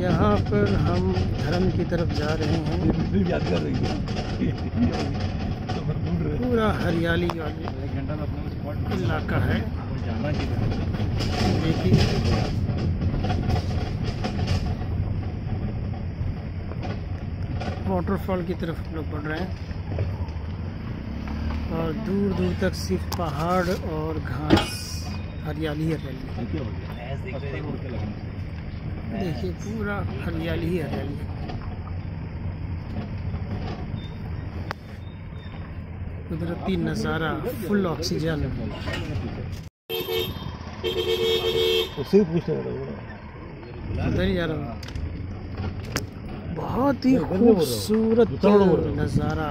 यहाँ पर हम धर्म की तरफ जा रहे हैं। याद कर रही है पूरा हरियाली वाली इलाका है। देखिए वाटरफॉल की तरफ हम लोग बढ़ रहे हैं और दूर दूर तक सिर्फ पहाड़ और घास, हरियाली हरियाली। देखिए पूरा हरियाली ही हरियाली है। कुदरती नज़ारा, फुल ऑक्सीजन। उससे पूछते उधर ही जा रहा हूँ। बहुत ही खूबसूरत नज़ारा,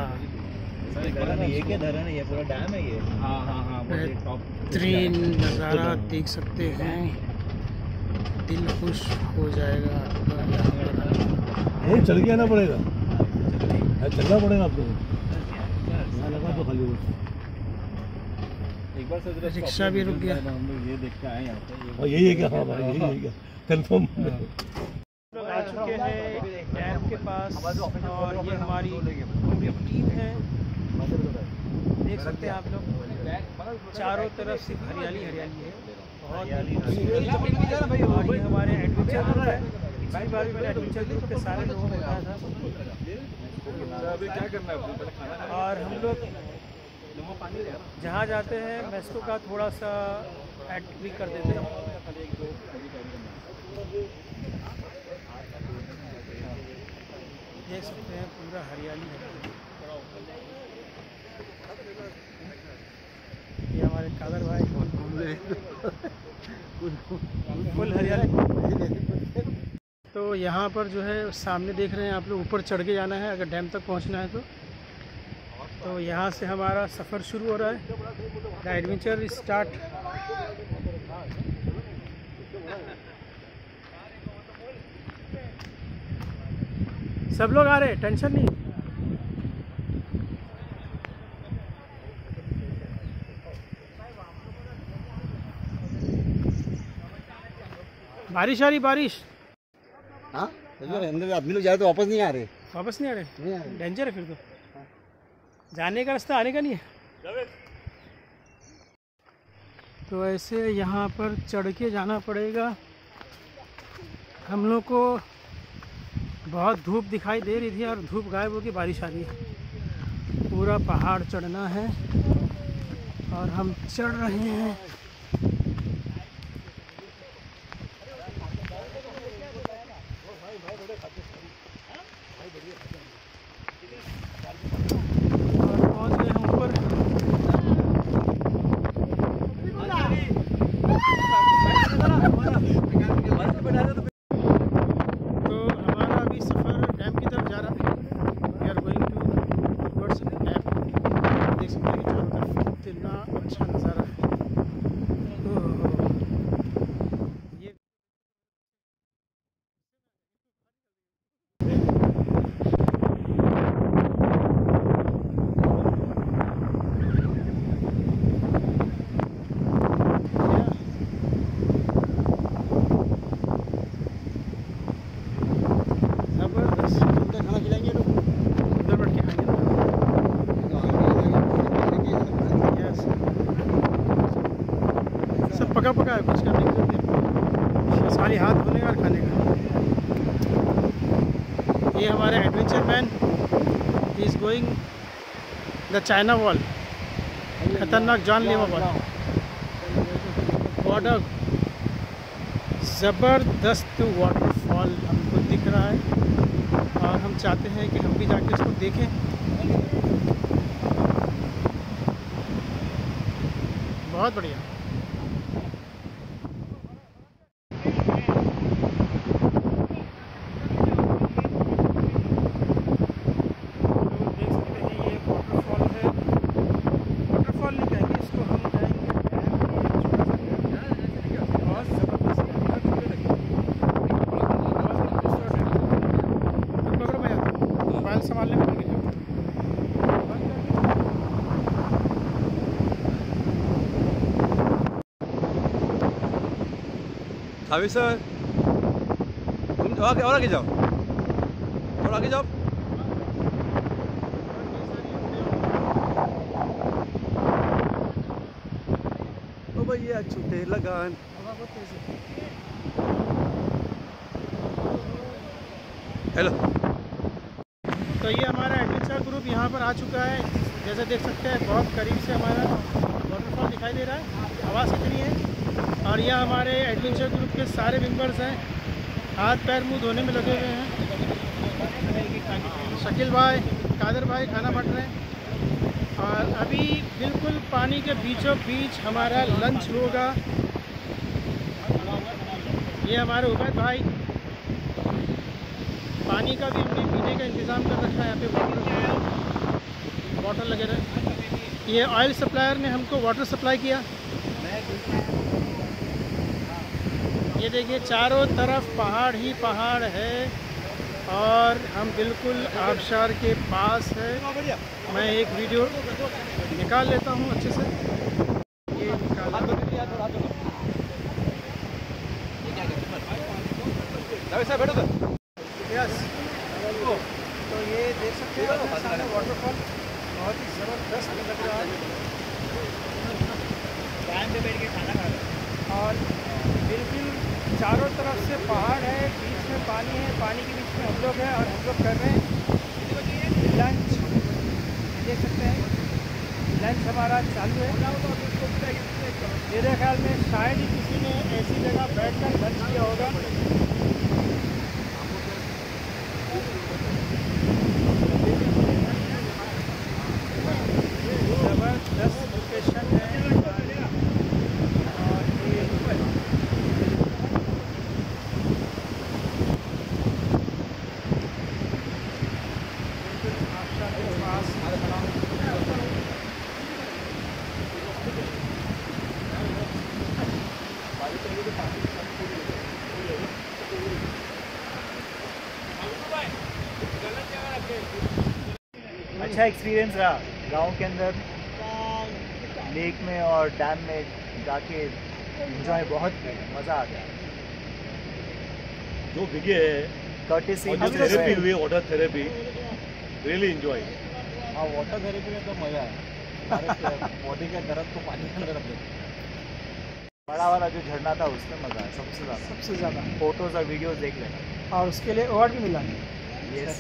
बेहतरीन नज़ारा देख सकते हैं। दिल खुश हो जाएगा आपका। चल के आना पड़ेगा, चलना पड़ेगा आपको। लगा तो खाली एक बार से रिक्शा भी रुक गया। हम लोग ये देख के आए यहाँ पे। यही है क्या? हाँ भाई यही है क्या? कंफर्म। लोग आ चुके हैं डैम के पास और ये हमारी पूरी टीम है। देख सकते हैं आप लोग, चारों तरफ सिर्फ हरियाली हरियाली है। बहुत और ये हमारे एडवेंचर ग्रुप है। पिछली बार भी मैंने एडवेंचर ग्रुप के सारे लोगों को बताया था। और हम लोग जहाँ जाते हैं मेस्को का थोड़ा सा ऐड भी कर देते हैं। देख सकते हैं पूरा हरियाली है। ये हमारे कादर भाई फुल हरियाली। तो यहाँ पर जो है सामने देख रहे हैं आप लोग, ऊपर चढ़ के जाना है अगर डैम तक पहुँचना है तो यहाँ से हमारा सफ़र शुरू हो रहा है। The adventure start. सब लोग आ रहे हैं, टेंशन नहीं। बारिश आ रही, बारिश। हाँ अंदर आदमी लोग जाए तो वापस नहीं आ रहे। वापस नहीं आ रहे? डेंजर है फिर तो। जाने का रास्ता आने का नहीं है। तो ऐसे यहाँ पर चढ़ के जाना पड़ेगा। हम लोग को बहुत धूप दिखाई दे रही थी और धूप गायब होगी, बारिश आ रही है। पूरा पहाड़ चढ़ना है और हम चढ़ रहे हैं। पका पका है, कुछ करने की जरूरत नहीं, बस खाली हाथ धोने का और खाने का। ये हमारे adventure man is going the China wall, खतरनाक जानलेवा वॉल। वाटर ज़बरदस्त वाटरफॉल हमको दिख रहा है और हम चाहते हैं कि हम भी जाके उसको देखें। बहुत बढ़िया। हावी सर, और आगे जाओ, थोड़ा आगे जाओ। ओ भैया छूटे लगान। हेलो। तो ये हमारा एडवेंचर ग्रुप यहाँ पर आ चुका है। जैसे देख सकते हैं बहुत करीब से हमारा वाटरफॉल दिखाई दे रहा है, आवाज़ कितनी है। और यह हमारे एडवेंचर ग्रुप के सारे मेंबर्स हैं, हाथ पैर मुंह धोने में लगे हुए हैं। शकील भाई, कादर भाई खाना बांट रहे हैं। और अभी बिल्कुल पानी के बीचों बीच हमारा लंच होगा। ये हमारे उबैद भाई, पानी का भी हमने पीने का इंतज़ाम कर रखा है। यहाँ पे वाटर लगे रहे। ये ऑयल सप्लायर ने हमको वाटर सप्लाई किया। ये देखिए चारों तरफ पहाड़ ही पहाड़ है और हम बिल्कुल आबशार के पास है। मैं एक वीडियो निकाल लेता हूँ अच्छे से। ये निकाल यस। तो ये देख सकते हैं वाटरफॉल बहुत ही ज़बरदस्त लग रहा है। टाइम पे बैठ के खाना खा रहे हैं और बिल्कुल चारों तरफ से पहाड़ है, बीच में पानी है, पानी के बीच में हम लोग हैं और हम लोग कर रहे हैं लंच। देख सकते हैं लंच हमारा चालू है। मेरे ख्याल में शायद ही किसी ने ऐसी जगह बैठकर लंच किया होगा। जबरदस्त लोकेशन है और ये अच्छा एक्सपीरियंस रहा गांव के अंदर लेक में और डैम में जाके एंजॉय बहुत मज़ा आ गया। जो भीगे है कर्टेसी और जो थेरेपी हुई वाटर थेरेपी रियली एंजॉय। हाँ वाटर थेरेपी में तो मज़ा है। बॉडी के दर्द को पानी के अंदर बड़ा वाला जो झरना था उसमें मज़ा है सबसे ज़्यादा। सबसे ज़्यादा फोटोज़ और वीडियोज़ देख लेना। और उसके लिए अवार्ड भी मिला। यस।